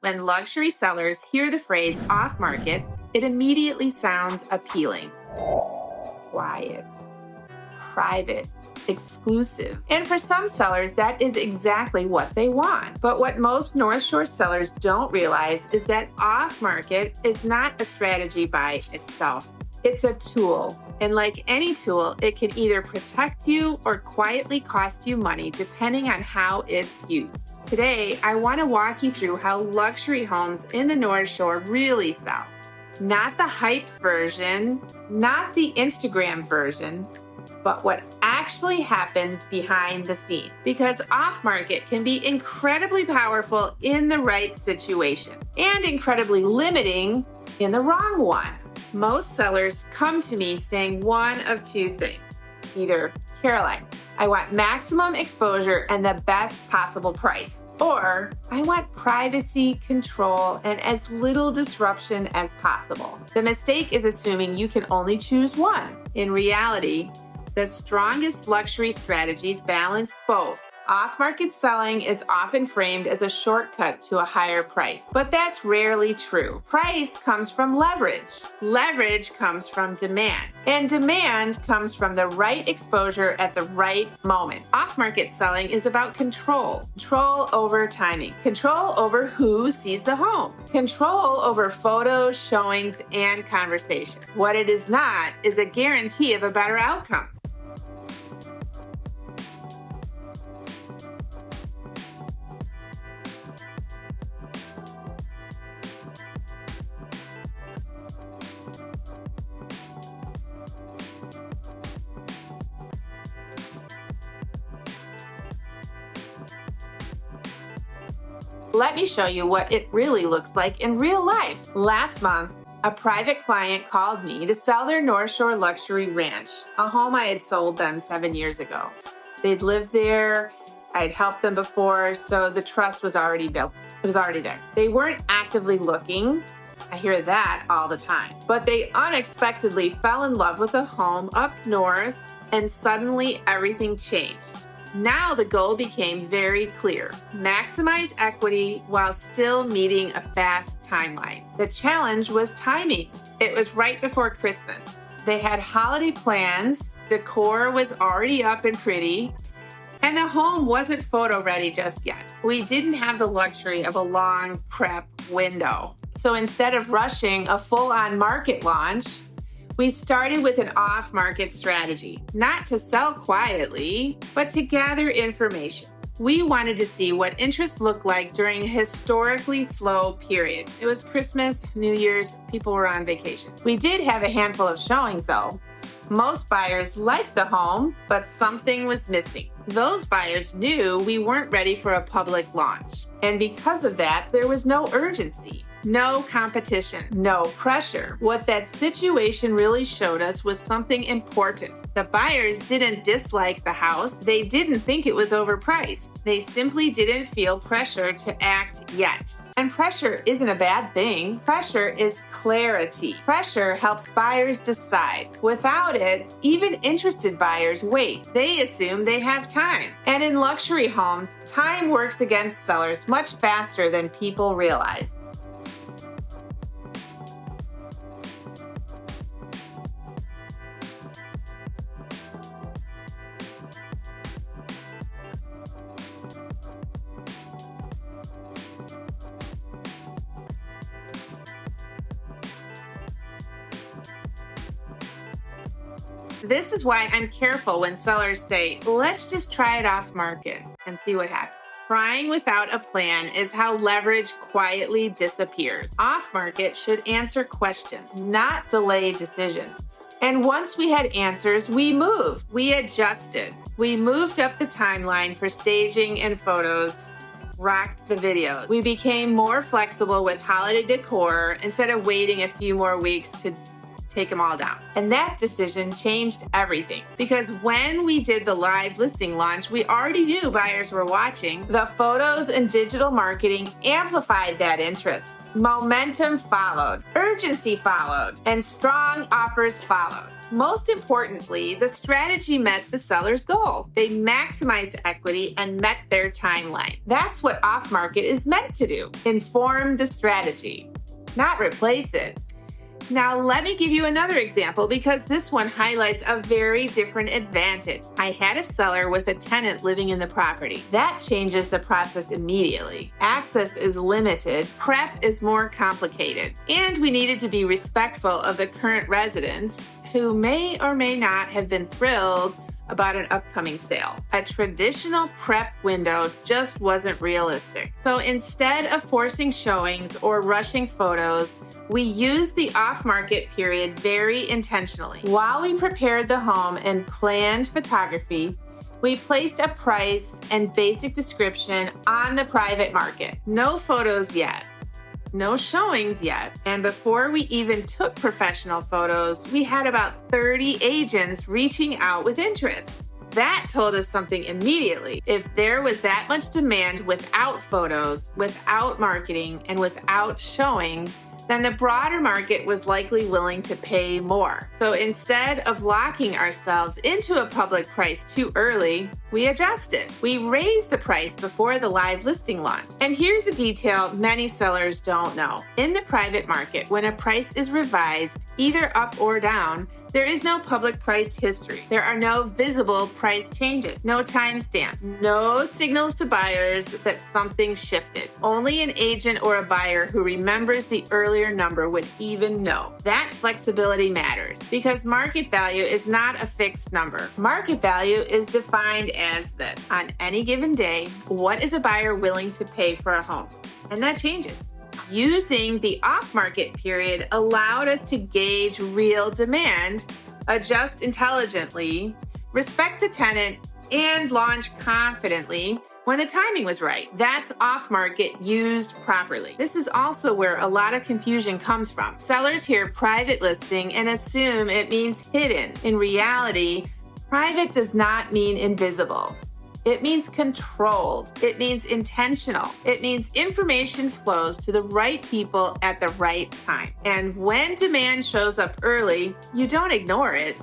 When luxury sellers hear the phrase off-market, it immediately sounds appealing. Quiet, private, exclusive. And for some sellers, that is exactly what they want. But what most North Shore sellers don't realize is that off-market is not a strategy by itself. It's a tool. And like any tool, it can either protect you or quietly cost you money depending on how it's used. Today, I want to walk you through how luxury homes in the North Shore really sell. Not the hyped version, not the Instagram version, but what actually happens behind the scenes. Because off-market can be incredibly powerful in the right situation and incredibly limiting in the wrong one. Most sellers come to me saying one of two things. Either, Caroline, I want maximum exposure and the best possible price. Or, I want privacy, control, and as little disruption as possible. The mistake is assuming you can only choose one. In reality, the strongest luxury strategies balance both. Off-market selling is often framed as a shortcut to a higher price, but that's rarely true. Price comes from leverage. Leverage comes from demand. And demand comes from the right exposure at the right moment. Off-market selling is about control. Control over timing. Control over who sees the home. Control over photos, showings, and conversation. What it is not is a guarantee of a better outcome. Let me show you what it really looks like in real life. Last month, a private client called me to sell their North Shore luxury ranch, a home I had sold them 7 years ago. They'd lived there, I'd helped them before, so the trust was already built. It was already there. They weren't actively looking. I hear that all the time. But they unexpectedly fell in love with a home up north, and suddenly everything changed. Now the goal became very clear. Maximize equity while still meeting a fast timeline. The challenge was timing. It was right before Christmas. They had holiday plans, decor was already up and pretty, and the home wasn't photo ready just yet. We didn't have the luxury of a long prep window. So instead of rushing a full-on market launch, we started with an off-market strategy, not to sell quietly, but to gather information. We wanted to see what interest looked like during a historically slow period. It was Christmas, New Year's, people were on vacation. We did have a handful of showings though. Most buyers liked the home, but something was missing. Those buyers knew we weren't ready for a public launch. And because of that, there was no urgency. No competition, no pressure. What that situation really showed us was something important. The buyers didn't dislike the house. They didn't think it was overpriced. They simply didn't feel pressure to act yet. And pressure isn't a bad thing. Pressure is clarity. Pressure helps buyers decide. Without it, even interested buyers wait. They assume they have time. And in luxury homes, time works against sellers much faster than people realize. This is why I'm careful when sellers say, let's just try it off market and see what happens. Trying without a plan is how leverage quietly disappears. Off market should answer questions, not delay decisions. And once we had answers, we moved, we adjusted. We moved up the timeline for staging and photos, rocked the videos. We became more flexible with holiday decor instead of waiting a few more weeks to take them all down. And that decision changed everything, because when we did the live listing launch, we already knew buyers were watching. The photos and digital marketing amplified that interest. Momentum followed, urgency followed, and strong offers followed. Most importantly, the strategy met the seller's goal. They maximized equity and met their timeline. That's what off-market is meant to do. Inform the strategy, not replace it. Now, let me give you another example, because this one highlights a very different advantage. I had a seller with a tenant living in the property. That changes the process immediately. Access is limited, prep is more complicated, and we needed to be respectful of the current residents who may or may not have been thrilled about an upcoming sale. A traditional prep window just wasn't realistic. So instead of forcing showings or rushing photos, we used the off-market period very intentionally. While we prepared the home and planned photography, we placed a price and basic description on the private market. No photos yet. No showings yet. And before we even took professional photos, we had about 30 agents reaching out with interest. That told us something immediately. If there was that much demand without photos, without marketing, and without showings, then the broader market was likely willing to pay more. So instead of locking ourselves into a public price too early, we adjusted. We raised the price before the live listing launch. And here's a detail many sellers don't know. In the private market, when a price is revised, either up or down, there is no public price history. There are no visible price changes, no timestamps, no signals to buyers that something shifted. Only an agent or a buyer who remembers the earlier number would even know. That flexibility matters, because market value is not a fixed number. Market value is defined as this. On any given day, what is a buyer willing to pay for a home? And that changes. Using the off-market period allowed us to gauge real demand, adjust intelligently, respect the tenant, and launch confidently when the timing was right. That's off-market used properly. This is also where a lot of confusion comes from. Sellers hear private listing and assume it means hidden. In reality, private does not mean invisible. It means controlled. It means intentional. It means information flows to the right people at the right time. And when demand shows up early, you don't ignore it.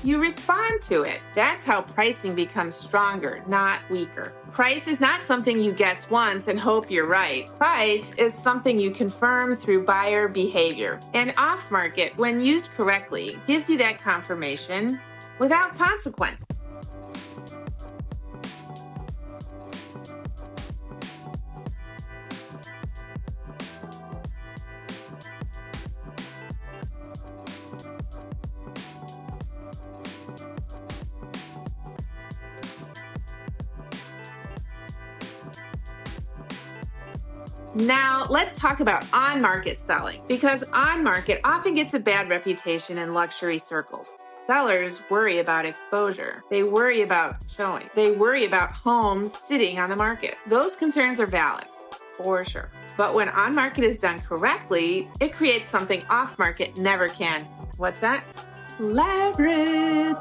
You respond to it. That's how pricing becomes stronger, not weaker. Price is not something you guess once and hope you're right. Price is something you confirm through buyer behavior. And off-market, when used correctly, gives you that confirmation without consequence. Now, let's talk about on-market selling, because on-market often gets a bad reputation in luxury circles. Sellers worry about exposure. They worry about showing. They worry about homes sitting on the market. Those concerns are valid, for sure. But when on-market is done correctly, it creates something off-market never can. What's that? Leverage.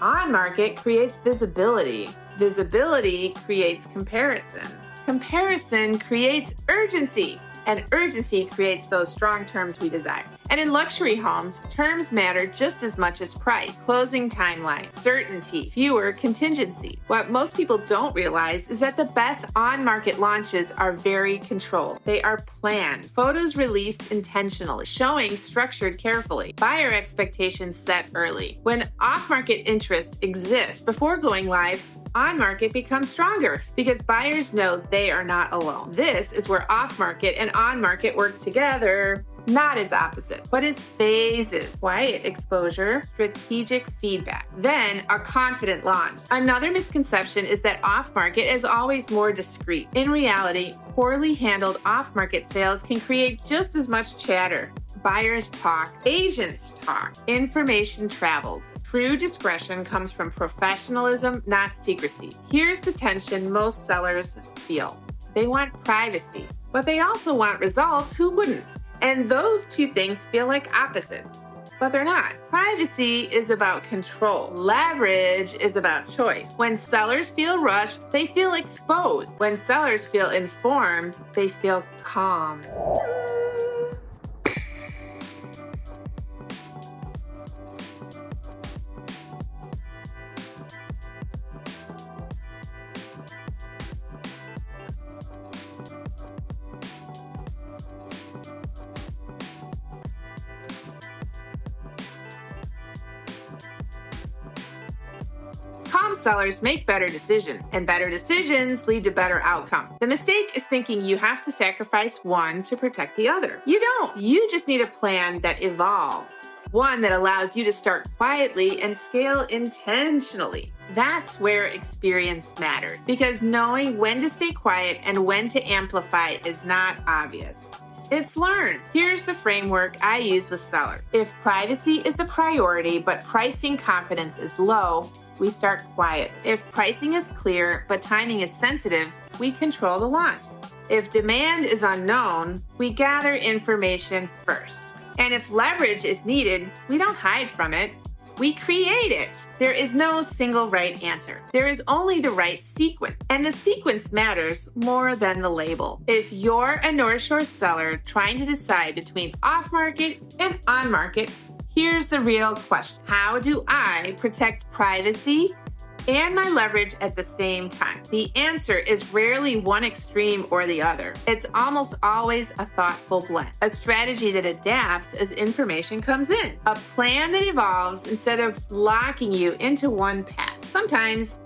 On-market creates visibility. Visibility creates comparison. Comparison creates urgency, and urgency creates those strong terms we desire. And in luxury homes, terms matter just as much as price. Closing timeline, certainty, fewer contingencies. What most people don't realize is that the best on-market launches are very controlled. They are planned, photos released intentionally, showing structured carefully, buyer expectations set early. When off-market interest exists before going live, on-market becomes stronger because buyers know they are not alone. This is where off-market and on-market work together, not as opposites, but as phases. Quiet exposure, strategic feedback, then a confident launch. Another misconception is that off-market is always more discreet. In reality, poorly handled off-market sales can create just as much chatter. Buyers talk, agents talk, information travels. True discretion comes from professionalism, not secrecy. Here's the tension most sellers feel. They want privacy, but they also want results. Who wouldn't? And those two things feel like opposites, but they're not. Privacy is about control. Leverage is about choice. When sellers feel rushed, they feel exposed. When sellers feel informed, they feel calm. Calm sellers make better decisions, and better decisions lead to better outcomes. The mistake is thinking you have to sacrifice one to protect the other. You don't. You just need a plan that evolves. One that allows you to start quietly and scale intentionally. That's where experience matters, because knowing when to stay quiet and when to amplify is not obvious. It's learned. Here's the framework I use with sellers. If privacy is the priority, but pricing confidence is low, we start quiet. If pricing is clear, but timing is sensitive, we control the launch. If demand is unknown, we gather information first. And if leverage is needed, we don't hide from it. We create it. There is no single right answer. There is only the right sequence. And the sequence matters more than the label. If you're a North Shore seller trying to decide between off-market and on-market, here's the real question. How do I protect privacy and my leverage at the same time? The answer is rarely one extreme or the other. It's almost always a thoughtful blend, a strategy that adapts as information comes in, a plan that evolves instead of locking you into one path. Sometimes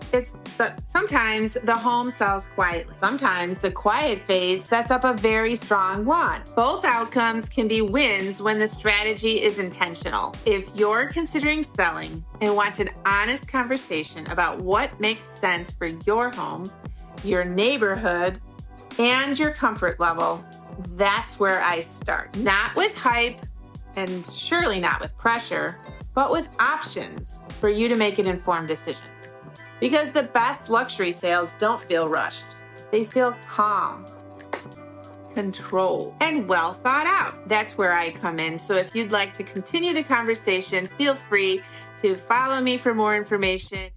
the home sells quietly. Sometimes the quiet phase sets up a very strong launch. Both outcomes can be wins when the strategy is intentional. If you're considering selling and want an honest conversation about what makes sense for your home, your neighborhood, and your comfort level, that's where I start. Not with hype and surely not with pressure, but with options for you to make an informed decision. Because the best luxury sales don't feel rushed. They feel calm, controlled, and well thought out. That's where I come in. So if you'd like to continue the conversation, feel free to follow me for more information.